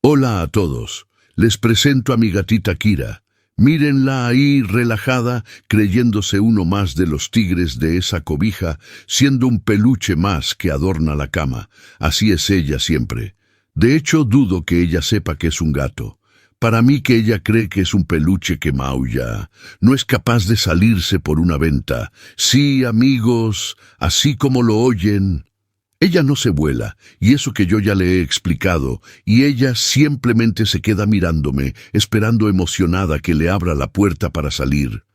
Hola a todos. Les presento a mi gatita Kira. Mírenla ahí relajada, creyéndose uno más de los tigres de esa cobija, siendo un peluche más que adorna la cama. Así es ella siempre. De hecho, dudo que ella sepa que es un gato. Para mí que ella cree que es un peluche que maulla. No es capaz de salirse por una venta. Sí, amigos, así como lo oyen. Ella no se vuela, y eso que yo ya le he explicado, y ella simplemente se queda mirándome, esperando emocionada que le abra la puerta para salir.